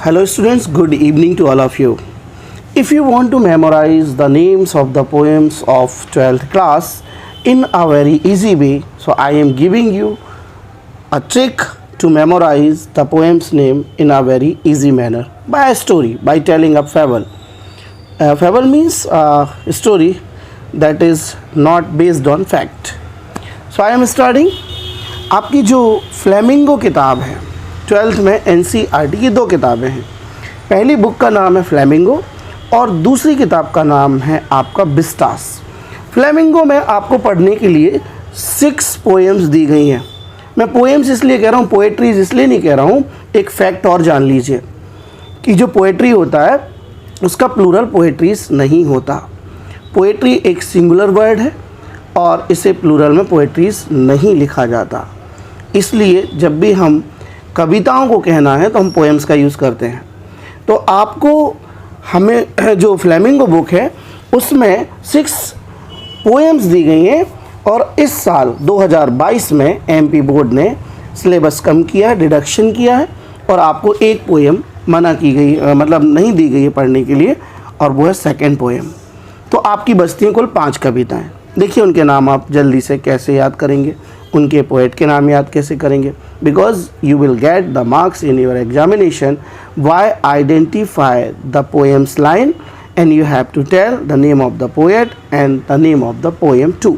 Hello students, good evening to all of you. If you want to memorize the names of the poems of 12th class in a very easy way, so I am giving you a trick to memorize the poem's name in a very easy manner by a story, by telling a fable. Fable means a story that is not based on fact. So I am starting. आपकी जो flamingo किताब है 12th में NCERT की दो किताबें हैं. पहली बुक का नाम है फ्लेमिंगो और दूसरी किताब का नाम है आपका बिस्टास. फ्लेमिंगो में आपको पढ़ने के लिए 6 पोएम्स दी गई हैं. मैं पोएम्स इसलिए कह रहा हूँ, पोएट्रीज इसलिए नहीं कह रहा हूँ. एक फैक्ट और जान लीजिए कि जो पोएट्री होता है उसका प्लूरल पोएट्रीज नहीं होता. पोएट्री एक सिंगुलर वर्ड है और इसे प्लूरल में पोएट्रीज नहीं लिखा जाता. इसलिए जब भी हम कविताओं को कहना है तो हम पोएम्स का यूज़ करते हैं. तो आपको हमें जो फ्लेमिंगो बुक है उसमें 6 पोएम्स दी गई हैं और इस साल 2022 में एमपी बोर्ड ने सिलेबस कम किया है, डिडक्शन किया है और आपको एक पोएम मना की गई, मतलब नहीं दी गई है पढ़ने के लिए, और वो है सेकंड पोएम. तो आपकी बचती हैं कुल 5 कविताएं. देखिए उनके नाम आप जल्दी से कैसे याद करेंगे, उनके पोएट के नाम याद कैसे करेंगे. Because you will get the marks in your examination. Why identify the poems line and you have to tell the name of the poet and the name of the poem too.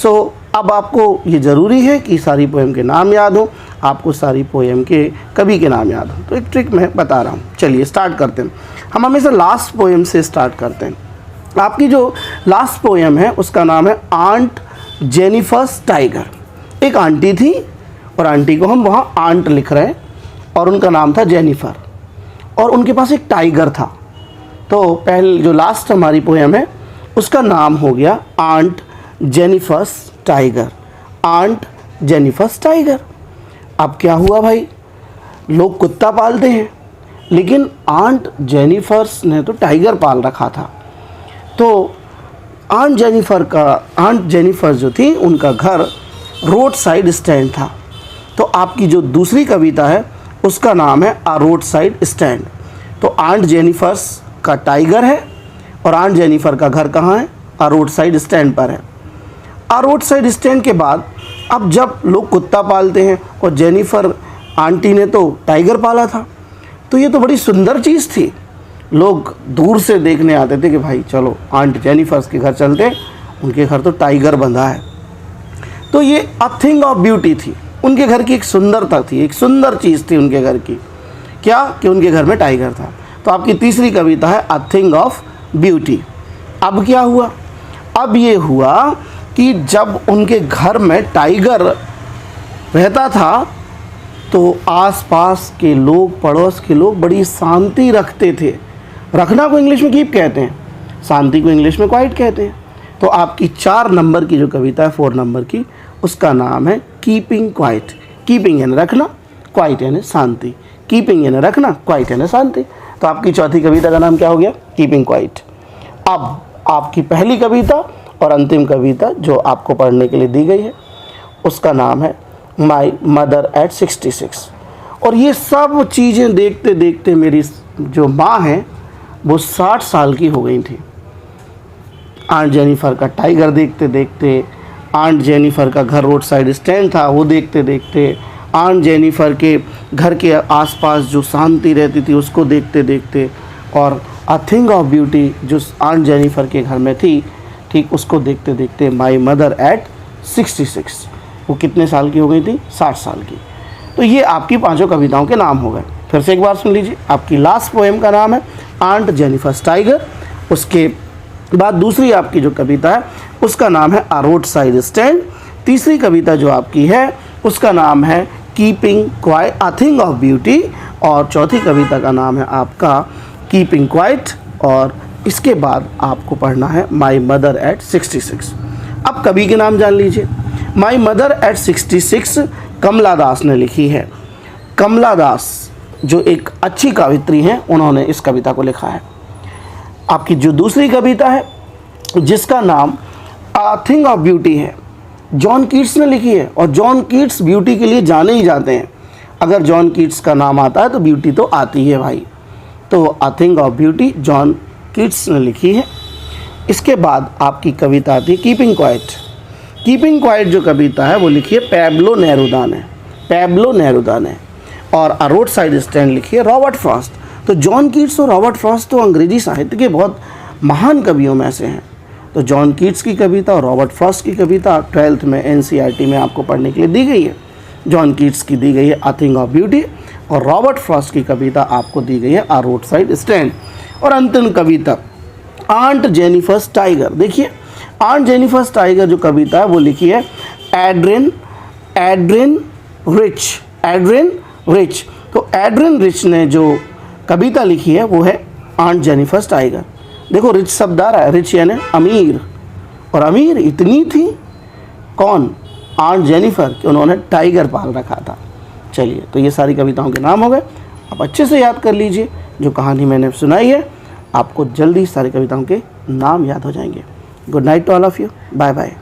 So अब आपको ये ज़रूरी है कि सारी poem के नाम याद हो, आपको सारी पोएम के कवि के नाम याद हो. तो एक ट्रिक मैं बता रहा हूँ. चलिए स्टार्ट करते हैं. हम हमेशा लास्ट पोएम से स्टार्ट करते हैं. आपकी जो लास्ट पोएम है उसका नाम है आंट जेनिफर्स टाइगर. एक आंटी थी और आंटी को हम वहाँ आंट लिख रहे हैं और उनका नाम था जेनिफर और उनके पास एक टाइगर था. तो पहले जो लास्ट हमारी पोएम है उसका नाम हो गया aunt Jennifer's tiger. Aunt Jennifer's tiger. अब क्या हुआ भाई, लोग कुत्ता पालते हैं लेकिन आंट जेनिफर्स ने तो टाइगर पाल रखा था. तो आंट जेनिफर जो थी उनका घर रोड साइड स्टैंड था. तो आपकी जो दूसरी कविता है उसका नाम है आ रोड साइड स्टैंड. तो आंट जेनिफर्स का टाइगर है और आंट जेनिफर का घर कहाँ है, आ रोड साइड स्टैंड पर है. आ रोड साइड स्टैंड के बाद अब जब लोग कुत्ता पालते हैं और जेनिफर आंटी ने तो टाइगर पाला था, तो ये तो बड़ी सुंदर चीज़ थी. लोग दूर से देखने आते थे कि भाई चलो आंट जेनिफर्स के घर चलते, उनके घर तो टाइगर बंधा है. तो ये अ थिंग ऑफ ब्यूटी थी. उनके घर की एक सुंदरता थी, एक सुंदर चीज़ थी उनके घर की. क्या कि उनके घर में टाइगर था. तो आपकी तीसरी कविता है अ थिंग ऑफ ब्यूटी. अब क्या हुआ, अब ये हुआ कि जब उनके घर में टाइगर रहता था तो आसपास के लोग, पड़ोस के लोग बड़ी शांति रखते थे. रखना को इंग्लिश में कीप कहते हैं, शांति को इंग्लिश में क्वाइट कहते हैं. तो आपकी 4 नंबर की जो कविता है 4 नंबर की, उसका नाम है कीपिंग क्वाइट. कीपिंग यानी रखना, क्वाइट यानी शांति. कीपिंग यानी रखना, क्वाइट यानी शांति. तो आपकी चौथी कविता का नाम क्या हो गया, कीपिंग क्वाइट. अब आपकी पहली कविता और अंतिम कविता जो आपको पढ़ने के लिए दी गई है उसका नाम है माई मदर एट 66. और ये सब चीज़ें देखते देखते मेरी जो माँ हैं वो 60 साल की हो गई थी. आंट जेनिफर का टाइगर देखते देखते, आंट जेनिफर का घर रोड साइड स्टैंड था वो देखते देखते, आंट जेनिफर के घर के आसपास जो शांति रहती थी उसको देखते देखते, और अ थिंग ऑफ ब्यूटी जो आंट जेनिफर के घर में थी, ठीक उसको देखते देखते माई मदर एट 66. वो कितने साल की हो गई थी, 60 साल की. तो ये आपकी 5 कविताओं के नाम हो गए. फिर से एक बार सुन लीजिए. आपकी लास्ट पोएम का नाम है आंट जेनिफर्स टाइगर. उसके बाद दूसरी आपकी जो कविता है उसका नाम है आ रोड साइड स्टैंड. तीसरी कविता जो आपकी है उसका नाम है keeping quiet, a thing of beauty. और चौथी कविता का नाम है आपका कीपिंग क्वाइट. और इसके बाद आपको पढ़ना है माई मदर एट 66. अब कवि के नाम जान लीजिए. माई मदर एट 66 कमला दास ने लिखी है. कमला दास जो एक अच्छी कवित्री हैं, उन्होंने इस कविता को लिखा है. आपकी जो दूसरी कविता है जिसका नाम अ थिंग ऑफ ब्यूटी है, जॉन कीट्स ने लिखी है. और जॉन कीट्स ब्यूटी के लिए जाने ही जाते हैं. अगर जॉन कीट्स का नाम आता है तो ब्यूटी तो आती है भाई। तो a thing of beauty John Keats ने लिखी है। इसके बाद आपकी कविता आती है कीपिंग क्वाइट। कीपिंग क्वाइट जो कविता है वो लिखी है पैब्लो नेरुदा ने, पैब्लो नेरुदा ने। और अ रोड साइड स्टैंड लिखी है रॉबर्ट फ्रॉस्ट। तो जॉन कीट्स और रॉबर्ट फ्रॉस्ट तो अंग्रेजी साहित्य के बहुत महान कवियों में से हैं। तो जॉन कीट्स की कविता और रॉबर्ट फ्रॉस्ट की कविता 12th में NCERT में आपको पढ़ने के लिए दी गई है। जॉन कीट्स की दी गई है अ थिंग ऑफ ब्यूटी और रॉबर्ट फ्रॉस्ट की कविता आपको दी गई है अ रोड साइड स्टैंड। और अंतिम कविता आंट जेनिफर्स टाइगर। देखिए आंट जेनिफर्स टाइगर जो कविता है वो लिखी है एड्रिन रिच। तो एड्रिन रिच ने जो कविता लिखी है वो है आंट जेनिफर्स टाइगर। देखो रिच शब्द आ रहा है, रिच यानी अमीर, और अमीर इतनी थी कौन, आंट जेनिफर, कि उन्होंने टाइगर पाल रखा था। चलिए तो ये सारी कविताओं के नाम हो गए, आप अच्छे से याद कर लीजिए। जो कहानी मैंने सुनाई है आपको जल्दी सारी कविताओं के नाम याद हो जाएंगे। Good night to all of you, bye bye.